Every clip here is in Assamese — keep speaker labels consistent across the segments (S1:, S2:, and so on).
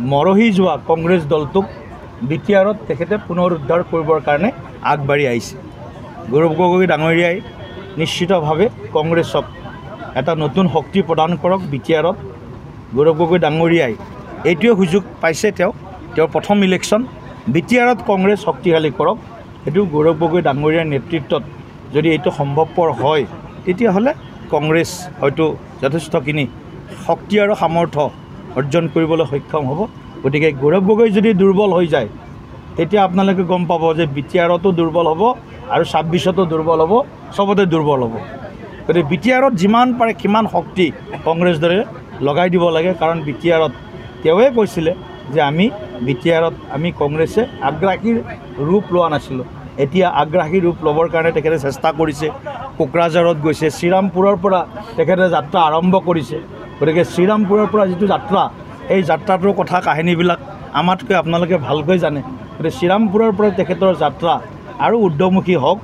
S1: মৰহি যোৱা কংগ্ৰেছ দলটোক বিটিআৰত তেখেতে পুনৰুদ্ধাৰ কৰিবৰ কাৰণে আগবাঢ়ি আহিছে। গৌৰৱ গগৈ ডাঙৰীয়াই নিশ্চিতভাৱে কংগ্ৰেছক এটা নতুন শক্তি প্ৰদান কৰক। বিটিআৰত গৌৰৱ গগৈ ডাঙৰীয়াই এইটোৱে সুযোগ পাইছে, তেওঁৰ প্ৰথম ইলেকশ্যন। বিটিআৰত কংগ্ৰেছ শক্তিশালী কৰক। সেইটো গৌৰৱ গগৈ ডাঙৰীয়াৰ নেতৃত্বত যদি এইটো সম্ভৱপৰ হয়, তেতিয়াহ'লে কংগ্ৰেছ হয়তো যথেষ্টখিনি শক্তি আৰু সামৰ্থ্য অৰ্জন কৰিবলৈ সক্ষম হ'ব। গতিকে গৌৰৱ গগৈ যদি দুৰ্বল হৈ যায়, তেতিয়া আপোনালোকে গম পাব যে বিটিআৰতো দুৰ্বল হ'ব আৰু 26তো দুৰ্বল হ'ব, চবতে দুৰ্বল হ'ব। গতিকে বিটিআৰত যিমান পাৰে সিমান শক্তি কংগ্ৰেছ দৰে লগাই দিব লাগে। কাৰণ বিটিআৰত তেওঁৱে কৈছিলে যে বিটিআৰত কংগ্ৰেছে আগ্ৰাসীৰ ৰূপ লোৱা নাছিলোঁ। এতিয়া আগ্ৰাসী ৰূপ ল'বৰ কাৰণে তেখেতে চেষ্টা কৰিছে। কোকৰাঝাৰত গৈছে, শ্ৰীৰামপুৰৰ পৰা তেখেতে যাত্ৰা আৰম্ভ কৰিছে। গতিকে শ্ৰীৰামপুৰৰ পৰা যিটো যাত্ৰা, এই যাত্ৰাটোৰ কথা কাহিনীবিলাক আমাতকৈ আপোনালোকে ভালকৈ জানে। গতিকে শ্ৰীৰামপুৰৰ পৰা তেখেতৰ যাত্ৰা আৰু ঊৰ্ধ্বমুখী হওক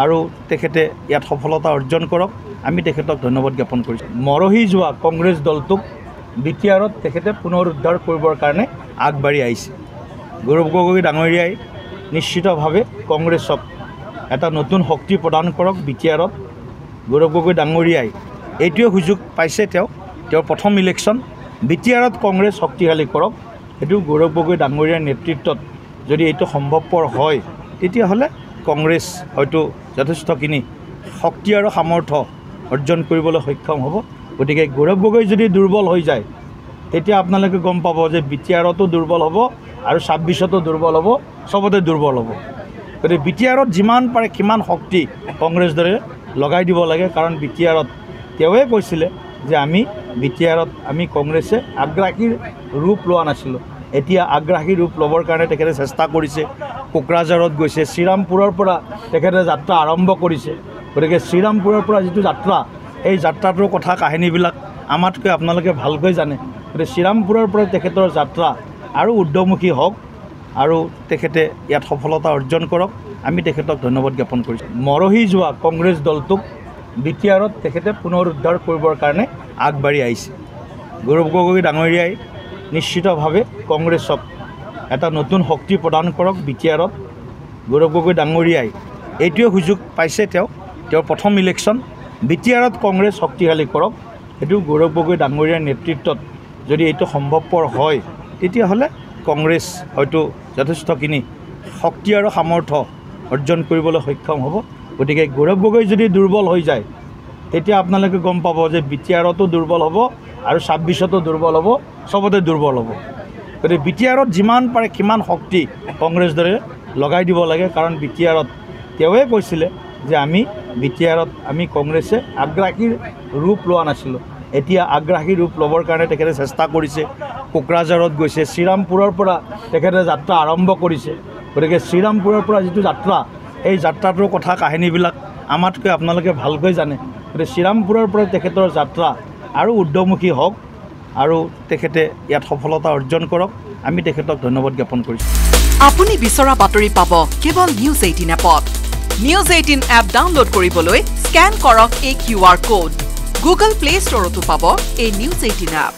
S1: আৰু তেখেতে ইয়াত সফলতা অৰ্জন কৰক। আমি তেখেতক ধন্যবাদ জ্ঞাপন কৰিছোঁ। মৰহি যোৱা কংগ্ৰেছ দলটোক বিটিআৰত তেখেতে পুনৰুদ্ধাৰ কৰিবৰ কাৰণে আগবাঢ়ি আহিছে। গৌৰৱ গগৈ ডাঙৰীয়াই নিশ্চিতভাৱে কংগ্ৰেছক এটা নতুন শক্তি প্ৰদান কৰক। বিটিআৰত গৌৰৱ গগৈ ডাঙৰীয়াই এইটোৱে সুযোগ পাইছে, তেওঁৰ প্ৰথম ইলেকশ্যন। বিটিআৰত কংগ্ৰেছ শক্তিশালী কৰক। সেইটো গৌৰৱ গগৈ ডাঙৰীয়াৰ নেতৃত্বত যদি এইটো সম্ভৱপৰ হয়, তেতিয়াহ'লে কংগ্ৰেছ হয়তো যথেষ্টখিনি শক্তি আৰু সামৰ্থ্য অৰ্জন কৰিবলৈ সক্ষম হ'ব। গতিকে গৌৰৱ গগৈ যদি দুৰ্বল হৈ যায়, তেতিয়া আপোনালোকে গম পাব যে বিটিআৰতো দুৰ্বল হ'ব আৰু 26তো দুৰ্বল হ'ব, চবতে দুৰ্বল হ'ব। গতিকে বিটিআৰত যিমান পাৰে সিমান শক্তি কংগ্ৰেছ দৰে লগাই দিব লাগে। কাৰণ বিটিআৰত তেওঁৱে কৈছিলে যে বিটিআৰত কংগ্ৰেছে আগ্ৰাসীৰ ৰূপ লোৱা নাছিলোঁ। এতিয়া আগ্ৰাসী ৰূপ ল'বৰ কাৰণে তেখেতে চেষ্টা কৰিছে। কোকৰাঝাৰত গৈছে, শ্ৰীৰামপুৰৰ পৰা তেখেতে যাত্ৰা আৰম্ভ কৰিছে। গতিকে শ্ৰীৰামপুৰৰ পৰা যিটো যাত্ৰা, এই যাত্ৰাটোৰ কথা কাহিনীবিলাক আমাতকৈ আপোনালোকে ভালকৈ জানে। গতিকে শ্ৰীৰামপুৰৰ পৰা তেখেতৰ যাত্ৰা আৰু ঊৰ্ধ্বমুখী হওক আৰু তেখেতে ইয়াত সফলতা অৰ্জন কৰক। আমি তেখেতক ধন্যবাদ জ্ঞাপন কৰিছোঁ। মৰহি যোৱা কংগ্ৰেছ দলটোক বিটিআৰত তেখেতে পুনৰুদ্ধাৰ কৰিবৰ কাৰণে আগবাঢ়ি আহিছে। গৌৰৱ গগৈ ডাঙৰীয়াই নিশ্চিতভাৱে কংগ্ৰেছক এটা নতুন শক্তি প্ৰদান কৰক। বিটিআৰত গৌৰৱ গগৈ ডাঙৰীয়াই এইটোৱে সুযোগ পাইছে, তেওঁৰ প্ৰথম ইলেকশ্যন। বিটিআৰত কংগ্ৰেছ শক্তিশালী কৰক। সেইটো গৌৰৱ গগৈ ডাঙৰীয়াৰ নেতৃত্বত যদি এইটো সম্ভৱপৰ হয়, তেতিয়াহ'লে কংগ্ৰেছ হয়তো যথেষ্টখিনি শক্তি আৰু সামৰ্থ্য অৰ্জন কৰিবলৈ সক্ষম হ'ব। গতিকে গৌৰৱ গগৈ যদি দুৰ্বল হৈ যায়, তেতিয়া আপোনালোকে গম পাব যে বিটিআৰতো দুৰ্বল হ'ব আৰু 26তো দুৰ্বল হ'ব, চবতে দুৰ্বল হ'ব। গতিকে বিটিআৰত যিমান পাৰে সিমান শক্তি কংগ্ৰেছ দৰে লগাই দিব লাগে। কাৰণ বিটিআৰত তেওঁৱে কৈছিলে যে বিটিআৰত কংগ্ৰেছে আগ্ৰাসীৰ ৰূপ লোৱা নাছিলোঁ। এতিয়া আগ্ৰাসী ৰূপ ল'বৰ কাৰণে তেখেতে চেষ্টা কৰিছে। কোকৰাঝাৰত গৈছে, শ্ৰীৰামপুৰৰ পৰা তেখেতে যাত্ৰা আৰম্ভ কৰিছে। গতিকে শ্ৰীৰামপুৰৰ পৰা যিটো যাত্ৰা, এই যাত্ৰাটোৰ কথা কাহিনীবিলাক আমাতকৈ আপোনালোকে ভালকৈ জানে। গতিকে শ্ৰীৰামপুৰৰ পৰা তেখেতৰ যাত্ৰা আৰু ঊৰ্ধ্বমুখী হওক আৰু তেখেতে ইয়াত সফলতা অৰ্জন কৰক। আমি তেখেতক ধন্যবাদ জ্ঞাপন কৰিছোঁ।
S2: আপুনি বিচৰা বাতৰি পাব কেৱল নিউজ 18 এপত। নিউজ 18 এপ ডাউনলোড কৰিবলৈ স্কেন কৰক এই QR কোড। গুগল প্লে ষ্টৰতো পাব এই নিউজ 18 এপ।